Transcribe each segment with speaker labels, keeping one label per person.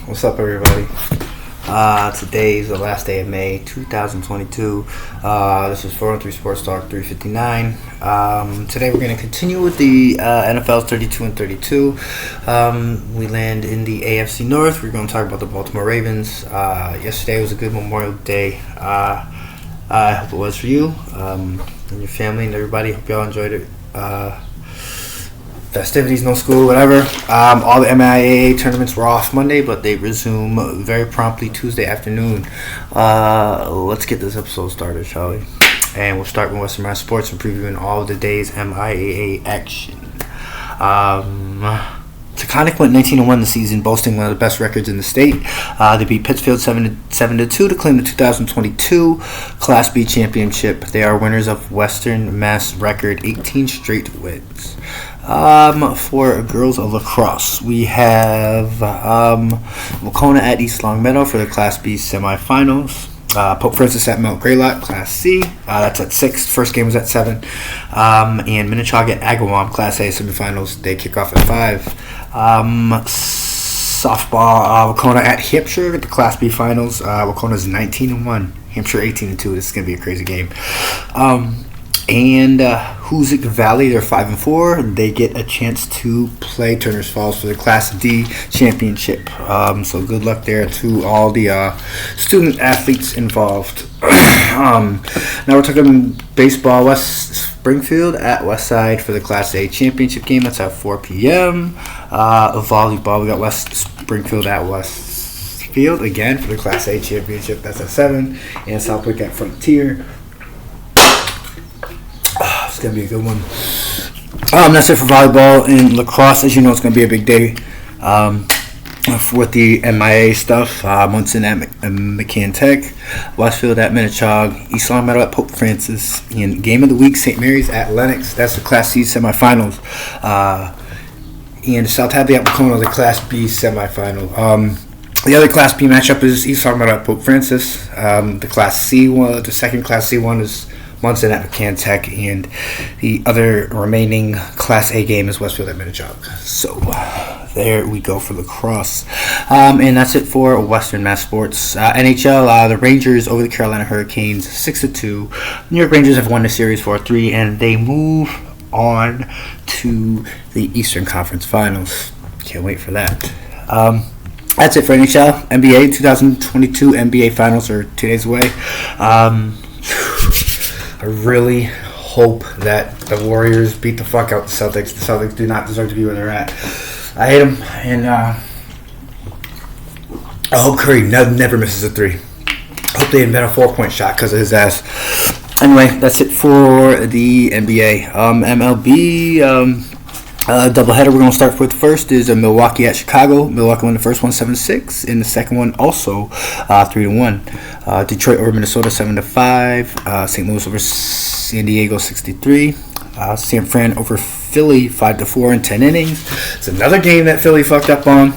Speaker 1: What's up, everybody? Today is the last day of May 2022. This is 403 Sportstalk 359. Today we're going to continue with the NFL's 32 and 32. We land in the AFC North. We're going to talk about the Baltimore Ravens. Yesterday was a good Memorial Day. I hope it was for you and your family and everybody. Hope y'all enjoyed it. Festivities, no school, whatever. All the MIAA tournaments were off Monday, but they resume very promptly Tuesday afternoon. Let's get this episode started, shall we? And we'll start with Western Mass Sports and previewing all of the day's MIAA action. Taconic went 19-1 this season, boasting one of the best records in the state. They beat Pittsfield 7-2 to claim the 2022 Class B championship. They are winners of Western Mass record 18 straight wins. For girls of lacrosse, we have Wacona at East Longmeadow for the Class B semifinals. Pope Francis at Mount Greylock, Class C. That's at 6. First game was at 7. And Minnetonka at Agawam, Class A semifinals. They kick off at 5. Softball, Wacona at Hampshire, the Class B finals. Wacona's 19-1. Hampshire 18-2. This is going to be a crazy game. And Hoosick Valley, they're 5-4. They get a chance to play Turner's Falls for the Class D championship. So good luck there to all the student athletes involved. Now we're talking baseball. West Springfield at Westside for the Class A championship game. That's at 4 p.m. Volleyball, we got West Springfield at Westfield again for the Class A championship. That's at 7. And Southwick at Frontier. It's going to be a good one. That's it for volleyball. And lacrosse, as you know, it's going to be a big day with the MIA stuff. Munson at McCann Tech, Westfield at Minnetonka, East Longmeadow at Pope Francis, and game of the week, St. Mary's at Lenox. That's the Class C semifinals. And South Hadley at Wacona, the Class B semifinal. The other Class B matchup is East Longmeadow at Pope Francis. The Class C one, the second Class C one is Munson at McCann Tech, and the other remaining Class A game is Westfield at Minnetonka. So there we go for lacrosse. And that's it for Western Mass Sports. NHL, the Rangers over the Carolina Hurricanes 6-2. New York Rangers have won the series 4-3, and they move on to the Eastern Conference Finals. Can't wait for that. That's it for NHL. NBA 2022 NBA Finals are 2 days away. I really hope that the Warriors beat the fuck out the Celtics. The Celtics do not deserve to be where they're at. I hate them, and I hope Curry never misses a 3. I hope they invent a 4-point shot because of his ass. Anyway, that's it for the NBA. MLB doubleheader we're going to start with first is Milwaukee at Chicago. Milwaukee won the first one 7-6, and the second one also 3-1. Detroit over Minnesota 7-5. St. Louis over San Diego 6-3. San Fran over Philly 5-4 in 10 innings. It's another game that Philly fucked up on.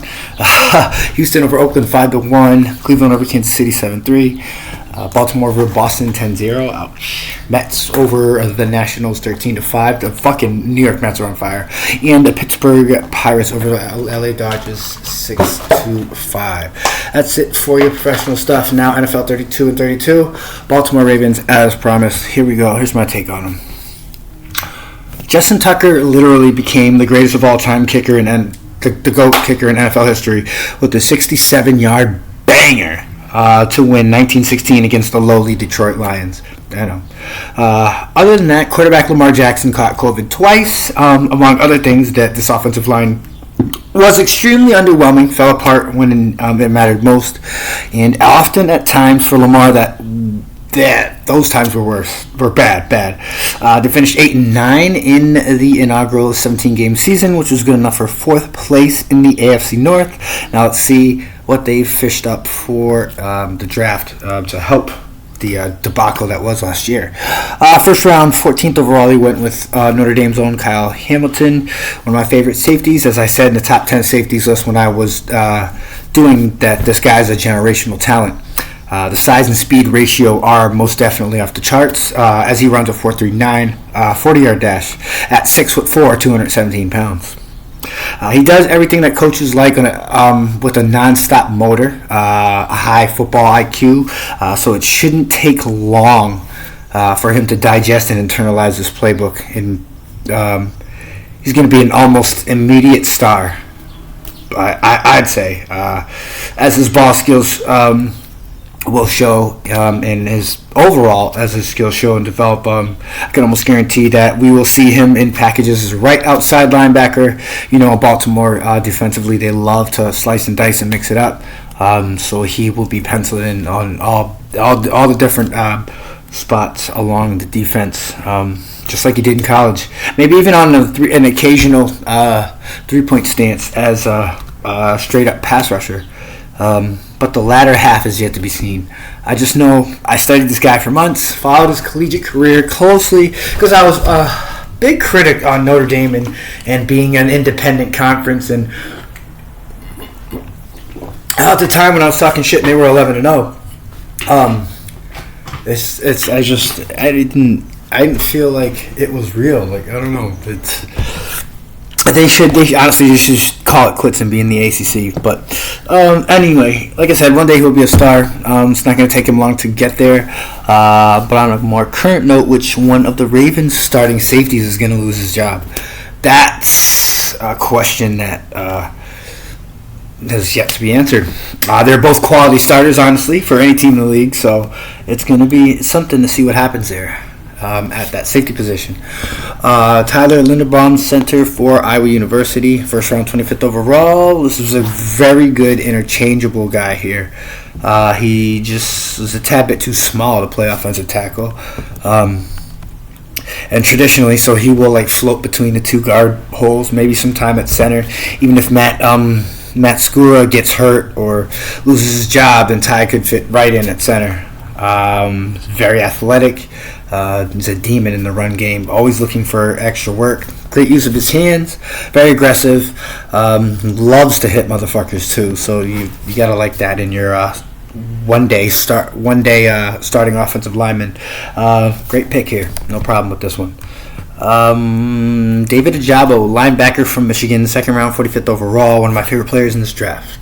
Speaker 1: Houston over Oakland 5-1. Cleveland over Kansas City 7-3. Baltimore over Boston 10-0. Ouch. Mets over the Nationals 13-5. The fucking New York Mets are on fire. And the Pittsburgh Pirates over the LA Dodgers 6-5. That's it for your professional stuff. Now NFL 32 and 32. Baltimore Ravens as promised. Here we go. Here's my take on them. Justin Tucker literally became the greatest of all time kicker and the GOAT kicker in NFL history with a 67-yard banger to win 1916 against the lowly Detroit Lions. I know. Other than that, quarterback Lamar Jackson caught COVID twice, among other things. That this offensive line was extremely underwhelming, fell apart when it mattered most, and often at times for Lamar those times were bad. They finished 8-9 in the inaugural 17-game season, which was good enough for 4th place in the AFC North. Now let's see what they fished up for the draft to help the debacle that was last year. First round, 14th overall, he went with Notre Dame's own Kyle Hamilton, one of my favorite safeties. As I said in the top 10 safeties list when I was doing that, this guy's a generational talent. The size and speed ratio are most definitely off the charts as he runs a 4.39 40-yard dash at 6'4", 217 pounds. He does everything that coaches like with a non-stop motor, a high football IQ, so it shouldn't take long for him to digest and internalize this playbook. And he's going to be an almost immediate star, I'd say, as his ball skills will show, and his overall as his skills show and develop. I can almost guarantee that we will see him in packages as right outside linebacker. Baltimore defensively, they love to slice and dice and mix it up. So he will be penciled in on all the different spots along the defense, just like he did in college. Maybe even on an occasional 3-point stance as a straight up pass rusher. But the latter half is yet to be seen. I just know I studied this guy for months, followed his collegiate career closely, because I was a big critic on Notre Dame and being an independent conference. And at the time when I was talking shit and they were 11-0, I didn't feel like it was real. Like, I don't know. They should just call it quits and be in the ACC. But anyway, like I said, one day he'll be a star. It's not going to take him long to get there. But on a more current note, which one of the Ravens' starting safeties is going to lose his job? That's a question that has yet to be answered. They're both quality starters, honestly, for any team in the league. So it's going to be something to see what happens there. At that safety position. Tyler Linderbaum, center for Iowa University, first round, 25th overall. This was a very good interchangeable guy here. He just was a tad bit too small to play offensive tackle. And traditionally, so he will float between the two guard holes, maybe sometime at center. Even if Matt Skura gets hurt or loses his job, then Ty could fit right in at center. Very athletic. He's a demon in the run game, always looking for extra work. Great use of his hands, very aggressive, loves to hit motherfuckers too. So you gotta like that in your one day starting offensive lineman. Great pick here, no problem with this one. David Ajabo, linebacker from Michigan, second round, 45th overall, one of my favorite players in this draft.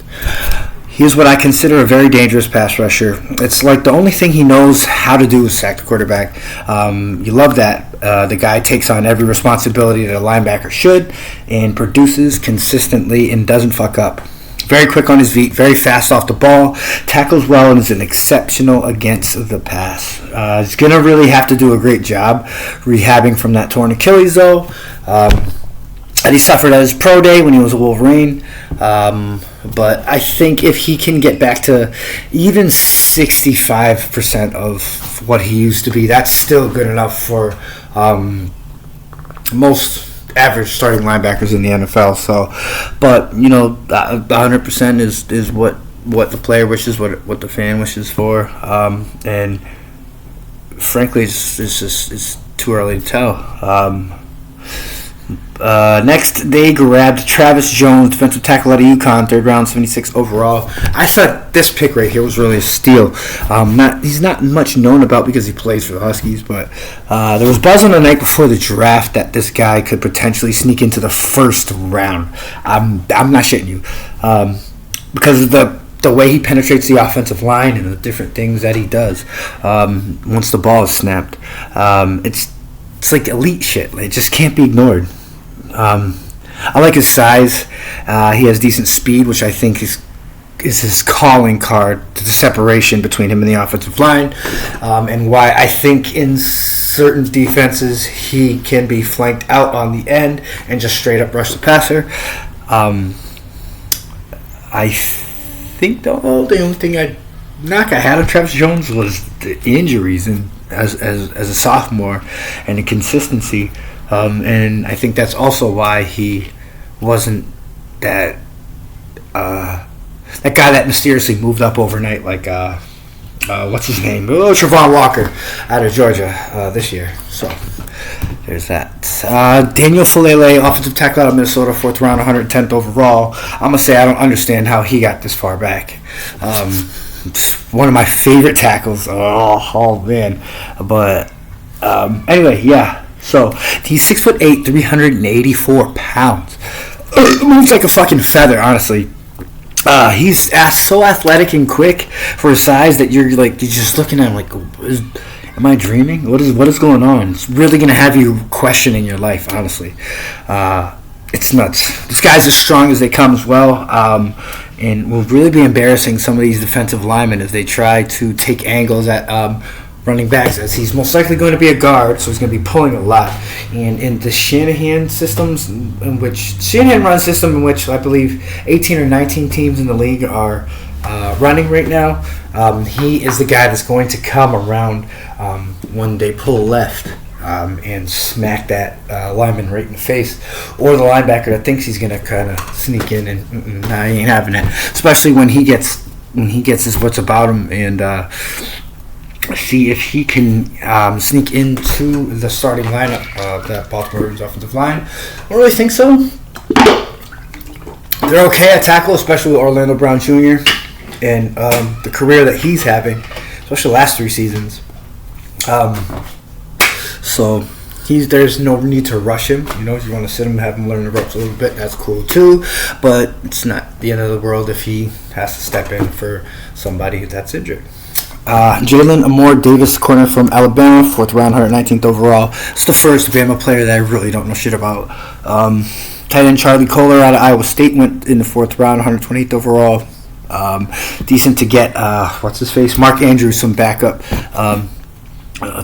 Speaker 1: He's what I consider a very dangerous pass rusher. It's like the only thing he knows how to do is sack the quarterback. You love that. The guy takes on every responsibility that a linebacker should and produces consistently and doesn't fuck up. Very quick on his feet, very fast off the ball, tackles well, and is an exceptional against the pass. He's going to really have to do a great job rehabbing from that torn Achilles, though. And he suffered at his pro day when he was a Wolverine. But I think if he can get back to even 65% of what he used to be, that's still good enough for most average starting linebackers in the NFL. So, but 100% is what the player wishes, what the fan wishes for, and frankly, it's too early to tell. Next, they grabbed Travis Jones, defensive tackle out of UConn, third round, 76 overall. I thought this pick right here was really a steal. He's not much known about because he plays for the Huskies, but there was buzz on the night before the draft that this guy could potentially sneak into the first round. I'm not shitting you, because of the way he penetrates the offensive line and the different things that he does once the ball is snapped. It's like elite shit. It just can't be ignored. I like his size. He has decent speed, which I think is his calling card to the separation between him and the offensive line, and why I think in certain defenses he can be flanked out on the end and just straight up rush the passer. I think the only thing I had on Travis Jones was the injuries and as a sophomore and the consistency. And I think that's also why he wasn't that guy that mysteriously moved up overnight, like what's his name? Travon Walker out of Georgia this year. So there's that. Daniel Falele, offensive tackle out of Minnesota, fourth round, 110th overall. I'm gonna say I don't understand how he got this far back. It's one of my favorite tackles. Oh man. But anyway, yeah. So he's 6'8", 384 pounds. moves like a fucking feather, honestly. He's so athletic and quick for his size that you're just looking at him like, am I dreaming? What is going on? It's really gonna have you questioning your life, honestly. It's nuts. This guy's as strong as they come as well, and will really be embarrassing some of these defensive linemen as they try to take angles at running backs, as he's most likely going to be a guard, so he's going to be pulling a lot. And in the Shanahan run system, in which I believe 18 or 19 teams in the league are running right now, he is the guy that's going to come around when they pull left and smack that lineman right in the face, or the linebacker that thinks he's going to kind of sneak in and nah, he ain't having it. Especially when he gets his wits about him and see if he can sneak into the starting lineup of that Baltimore Ravens offensive line. I don't really think so. They're okay at tackle, especially with Orlando Brown Jr. and the career that he's having, especially the last 3 seasons. So there's no need to rush him. You know, if you want to sit him and have him learn the ropes a little bit, that's cool too. But it's not the end of the world if he has to step in for somebody that's injured. Jalen Amore Davis, corner from Alabama, 4th round, 119th overall. It's the first Bama player that I really don't know shit about. Tight end Charlie Kohler out of Iowa State went in the 4th round, 128th overall. Decent to get, Mark Andrews, some backup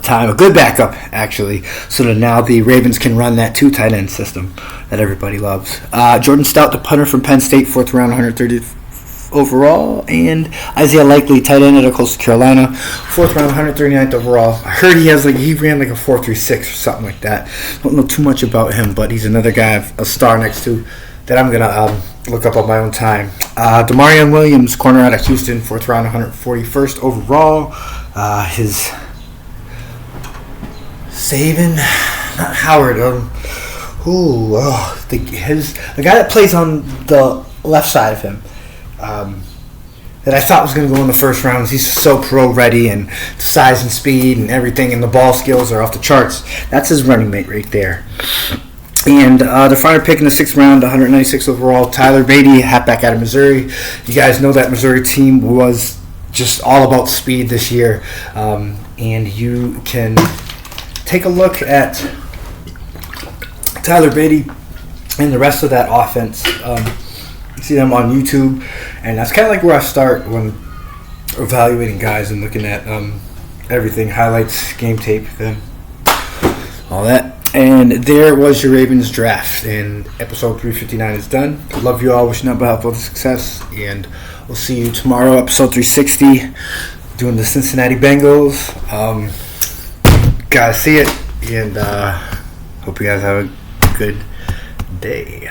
Speaker 1: time, a good backup actually, so that now the Ravens can run that 2 tight end system that everybody loves. Jordan Stout, the punter from Penn State, 4th round, 130th overall, and Isaiah Likely, tight end out of Coastal Carolina, 4th round, 139th overall. I heard he ran like a 4.36 or something like that. Don't know too much about him, but he's another guy, a star next to, that I'm gonna look up on my own time. Demarion Williams, corner out of Houston, 4th round, 141st overall. His Saban, not Howard. The guy that plays on the left side of him. That I thought was going to go in the 1st round. He's so pro ready, and size and speed and everything, and the ball skills are off the charts. That's his running mate right there. And the final pick in the 6th round, 196 overall, Tyler Beatty, halfback out of Missouri. You guys know that Missouri team was just all about speed this year, and you can take a look at Tyler Beatty and the rest of that offense. See them on YouTube, and that's kind of like where I start when evaluating guys and looking at everything, highlights, game tape, then all that. And there was your Ravens draft, and episode 359 is done. Love you all, wishing out health, all the success, and we'll see you tomorrow, episode 360, doing the Cincinnati Bengals. Gotta see it, and hope you guys have a good day.